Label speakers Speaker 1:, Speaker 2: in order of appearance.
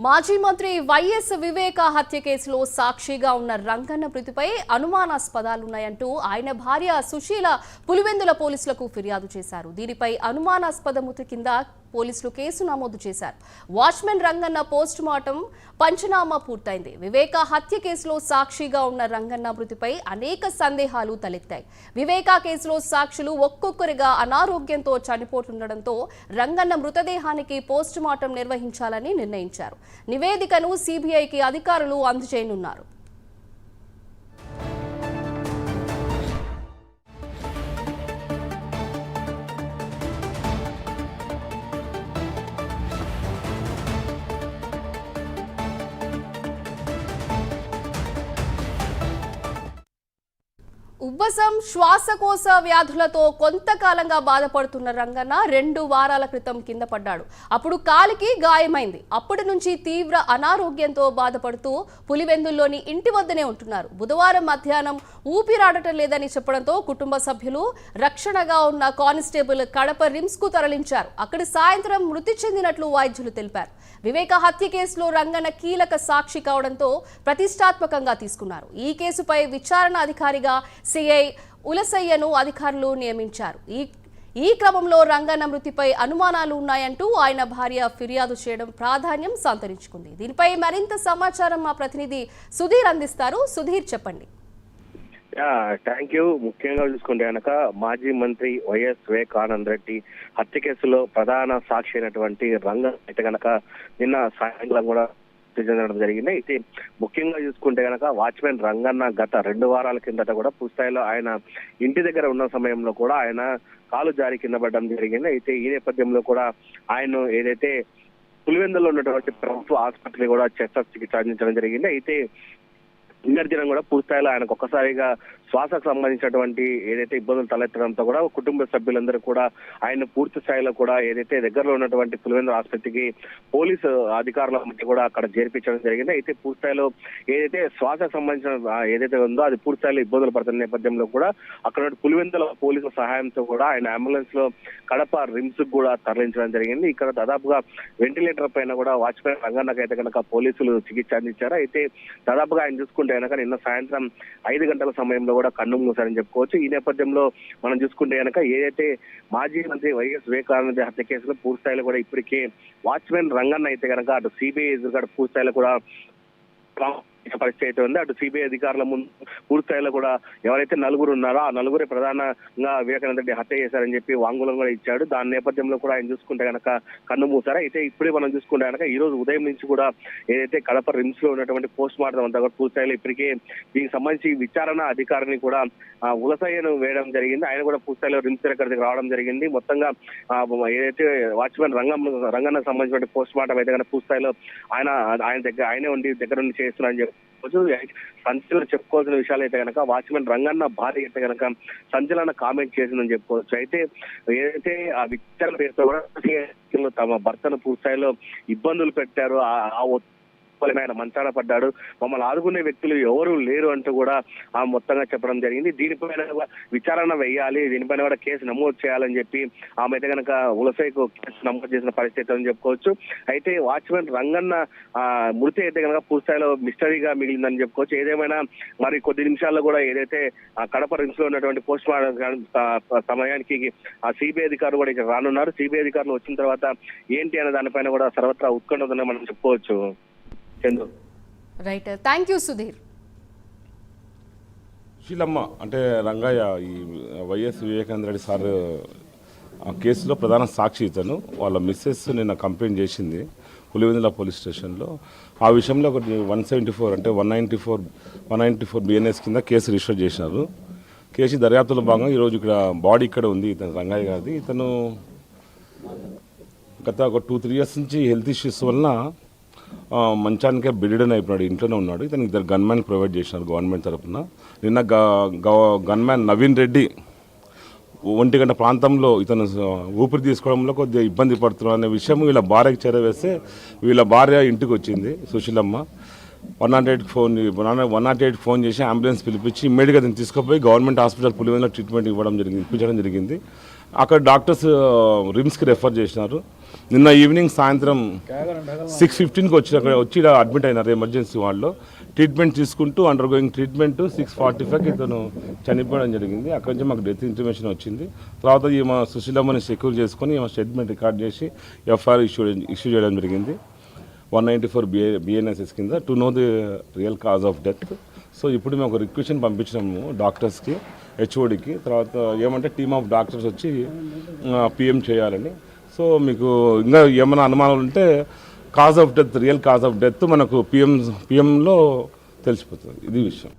Speaker 1: మాజీ మంత్రి వైఎస్ వివేక హత్య కేసులో సాక్షిగా ఉన్న రంగన్న మృతిపై అనుమానాస్పదాలున్నాయంటూ ఆయన భార్య సుశీల పులివెందుల పోలీసులకు ఫిర్యాదు చేశారు. దీనిపై అనుమానాస్పద మృతి కింద పోలీసులు కేసు నమోదు చేశారు. వాచ్మెన్ రంగన్న పోస్ట్ మార్టం పంచనామా పూర్తయింది. వివేక హత్య కేసులో సాక్షిగా ఉన్న రంగన్న మృతిపై అనేక సందేహాలు తలెత్తాయి. వివేక కేసులో సాక్షులు ఒక్కొక్కరిగా అనారోగ్యంతో చనిపోతుండటంతో రంగన్న మృతదేహానికి పోస్ట్ మార్టం నిర్వహించాలని నిర్ణయించారు. నివేదికను సిబిఐకి అధికారులు అందజేయనున్నారు. ఉబ్బసం, శ్వాసకోశ వ్యాధులతో కొంతకాలంగా బాధపడుతున్న రంగన్న 2 వారాల క్రితం కింద పడ్డాడు. అప్పుడు కాలికి గాయమైంది. అప్పటి నుంచి తీవ్ర అనారోగ్యంతో బాధపడుతూ పులివెందుల్లోని ఇంటి వద్దనే ఉంటున్నారు. బుధవారం మధ్యాహ్నం ఊపిరాడటం లేదని చెప్పడంతో కుటుంబ సభ్యులు రక్షణగా ఉన్న కానిస్టేబుల్ కడప రిమ్స్ కు తరలించారు. అక్కడి సాయంత్రం మృతి చెందినట్లు వైద్యులు తెలిపారు. వివేక హత్య కేసులో రంగన్న కీలక సాక్షి కావడంతో ప్రతిష్టాత్మకంగా తీసుకున్నారు. ఈ కేసుపై విచారణ అధికారిగా సిఐ ఉలసయ్యను అధికారులు నియమించారు. ఈ క్రమంలో రంగన్న మృతిపై అనుమానాలు ఉన్నాయంటూ ఆయన భార్య ఫిర్యాదు చేయడం ప్రాధాన్యం సంతరించుకుంది. దీనిపై మరింత సమాచారం మా ప్రతినిధి సుధీర్ అందిస్తారు. సుధీర్, చెప్పండి.
Speaker 2: Thank you. ముఖ్యంగా చూసుకుంటే కనుక మాజీ మంత్రి వైఎస్ వివేకానంద రెడ్డి హత్య కేసులో ప్రధాన సాక్షి అయినటువంటి రంగన్న అయితే కనుక నిన్న సాయంత్రం కూడా చెందడం జరిగింది. అయితే ముఖ్యంగా చూసుకుంటే కనుక వాచ్మెన్ రంగన్న గత 2 వారాల కిందట కూడా పూర్తిస్థాయిలో ఆయన ఇంటి దగ్గర ఉన్న సమయంలో కూడా ఆయన కాలు జారి కింద పడడం జరిగింది. అయితే ఈ నేపథ్యంలో కూడా ఆయన ఏదైతే పులివెందులో ఉన్నటువంటి ప్రభుత్వ ఆసుపత్రి కూడా శస్త్రచికిత్స అందించడం జరిగింది. అయితే నిన్నటి దినం కూడా పూర్తిస్థాయిలో ఆయనకు ఒక్కసారిగా శ్వాసకు సంబంధించినటువంటి ఏదైతే ఇబ్బందులు తలెత్తడంతో కూడా కుటుంబ సభ్యులందరూ కూడా ఆయన పూర్తి స్థాయిలో కూడా ఏదైతే దగ్గరలో ఉన్నటువంటి పులివెందుల ఆసుపత్రికి పోలీసు అధికారుల మధ్య కూడా అక్కడ చేర్పించడం జరిగింది. అయితే పూర్తిస్థాయిలో ఏదైతే శ్వాసకు సంబంధించిన ఏదైతే ఉందో అది పూర్తిస్థాయిలో ఇబ్బందులు పడుతున్న నేపథ్యంలో కూడా అక్కడ పులివెందుల పోలీసుల సహాయంతో కూడా ఆయన అంబులెన్స్ లో కడప రిమ్స్ కూడా తరలించడం జరిగింది. ఇక్కడ దాదాపుగా వెంటిలేటర్ పైన కూడా వాచ్మెన్ రంగన్నకు అయితే కనుక పోలీసులు చికిత్స అందించారు. అయితే దాదాపుగా ఆయన చూసుకుంటే కనుక నిన్న సాయంత్రం 5 గంటల సమయంలో కూడా కన్ను మూసారని చెప్పుకోవచ్చు. ఈ నేపథ్యంలో మనం చూసుకుంటే కనుక ఏదైతే మాజీ మంత్రి వైఎస్ వివేకానంద హత్య కేసులో పూర్తిస్థాయిలో కూడా ఇప్పటికే వాచ్మెన్ రంగన్న అయితే కనుక అటు సిబిఐ ఎదురుగా పూర్తిస్థాయిలో కూడా పరిస్థితి అయితే ఉంది. అటు సిబిఐ అధికారుల ముందు పూర్తిస్థాయిలో కూడా ఎవరైతే 4 ఉన్నారో ఆ 4 ప్రధానంగా వివేకానంద రెడ్డి హత్య చేశారని చెప్పి వాంగ్మూలం కూడా ఇచ్చాడు. దాని నేపథ్యంలో కూడా ఆయన చూసుకుంటే కనుక కన్ను మూసారు. అయితే ఇప్పుడే మనం చూసుకుంటే కనుక ఈ రోజు ఉదయం నుంచి కూడా ఏదైతే కడప రిమ్స్ లో ఉన్నటువంటి పోస్ట్ మార్టం అంతా కూడా పూర్తిస్థాయిలో ఇప్పటికే దీనికి సంబంధించి విచారణ అధికారిని కూడా ఉలసయ్యను వేయడం జరిగింది. ఆయన కూడా పూర్తిస్థాయిలో రిమ్స్ దగ్గరికి రావడం జరిగింది. మొత్తంగా ఏదైతే వాచ్మెన్ రంగన్నకు సంబంధించిన పోస్ట్ మార్టం అయితే కనుక పూర్తిస్థాయిలో ఆయనే ఉండి దగ్గర నుండి చేస్తున్నారని సంచలన చెప్పుకోవాల్సిన విషయాలు అయితే కనుక వాచ్మెన్ రంగన్న భార్య అయితే కనుక సంచలన కామెంట్ చేసిందని చెప్పుకోవచ్చు. అయితే ఏదైతే ఆ విచారణ పేరుతో కూడా తమ భర్తను పూర్తిస్థాయిలో ఇబ్బందులు పెట్టారు, ఆయన మంచాన పడ్డాడు, మమ్మల్ని ఆదుకునే వ్యక్తులు ఎవరు లేరు అంటూ కూడా మొత్తంగా చెప్పడం జరిగింది. దీనిపైన విచారణ వేయాలి, దీనిపైన కూడా కేసు నమోదు చేయాలని చెప్పి ఆమె అయితే కనుక ఉలసైకు కేసు నమోదు చేసిన పరిస్థితి అని చెప్పుకోవచ్చు. అయితే వాచ్మెన్ రంగన్న మృతి అయితే కనుక పూర్తిస్థాయిలో మిస్టరీగా మిగిలిందని చెప్పుకోవచ్చు. ఏదేమైనా మరి కొద్ది నిమిషాల్లో కూడా ఏదైతే కడప రిమ్స్ లో ఉన్నటువంటి పోస్ట్ మార్టం సమయానికి ఆ సిబిఐ అధికారులు కూడా ఇక్కడ రానున్నారు. సిబిఐ అధికారులు వచ్చిన తర్వాత ఏంటి అనే దానిపైన కూడా సర్వత్రా ఉత్కంఠ ఉందని మనం చెప్పుకోవచ్చు.
Speaker 1: Right, thank you Sudheer.
Speaker 3: Seelamma అంటే రంగయ్య ఈ వైఎస్ వివేకానంద రెడ్డి సార్ ఆ కేసులో ప్రధాన సాక్షి ఇతను. వాళ్ళ మిస్సెస్ నిన్న కంప్లైంట్ చేసింది పులివెందుల పోలీస్ స్టేషన్లో. ఆ విషయంలో ఒకటి 174 అంటే 194 బిఎన్ఎస్ కింద కేసు రిజిస్టర్ చేసినారు. కేసు దర్యాప్తులో భాగంగా ఈరోజు ఇక్కడ బాడీ ఇక్కడ ఉంది ఇతను రంగయ్య గారిది. ఇతను గత ఒక 2-3 ఇయర్స్ నుంచి హెల్త్ ఇష్యూస్ వలన మంచానికే బెడిడన్ అయిపోయినాడు, ఇంట్లోనే ఉన్నాడు. ఇతనికి 2 గన్మ్యాన్ ప్రొవైడ్ చేసినారు గవర్నమెంట్ తరఫున. నిన్న గన్మ్యాన్ నవీన్ రెడ్డి 1 గంట ప్రాంతంలో ఇతను ఊపిరి తీసుకోవడంలో కొద్దిగా ఇబ్బంది పడుతున్నారు అనే విషయం వీళ్ళ భార్యకి చేరవేస్తే వీళ్ళ భార్య ఇంటికి వచ్చింది సుశీలమ్మ. 108 ఫోన్ చేసి అంబులెన్స్ పిలిపించి ఇమ్మీడియట్గా దీన్ని తీసుకుపోయి గవర్నమెంట్ హాస్పిటల్ పులివెందులో ట్రీట్మెంట్ ఇప్పించడం జరిగింది. అక్కడ డాక్టర్స్ రిమ్స్కి రెఫర్ చేసినారు. నిన్న ఈవినింగ్ సాయంత్రం 6:15కి వచ్చి ఇలా అడ్మిట్ అయినారు ఎమర్జెన్సీ వార్డులో. ట్రీట్మెంట్ తీసుకుంటూ అండర్ గోయింగ్ ట్రీట్మెంట్ 6:45కి ఇతను చనిపోవడం జరిగింది. అక్కడి నుంచి మాకు డెత్ ఇన్ఫర్మేషన్ వచ్చింది. తర్వాత ఈమె సుశీలమ్మని సెక్యూర్ చేసుకొని ఈమె స్టేట్మెంట్ రికార్డ్ చేసి ఎఫ్ఐఆర్ ఇష్యూ చేయడం జరిగింది 194 BNSS కింద to know the real cause of death. So ఇప్పుడు మేము ఒక రిక్వెషన్ పంపించినాము డాక్టర్స్కి, హెచ్ఓడికి. తర్వాత ఏమంటే టీమ్ ఆఫ్ డాక్టర్స్ వచ్చి పిఎం చేయాలని. సో మీకు ఇంకా ఏమైనా అనుమానాలు ఉంటే cause of death, real cause of death మనకు పిఎంలో తెలిసిపోతుంది. ఇది విషయం.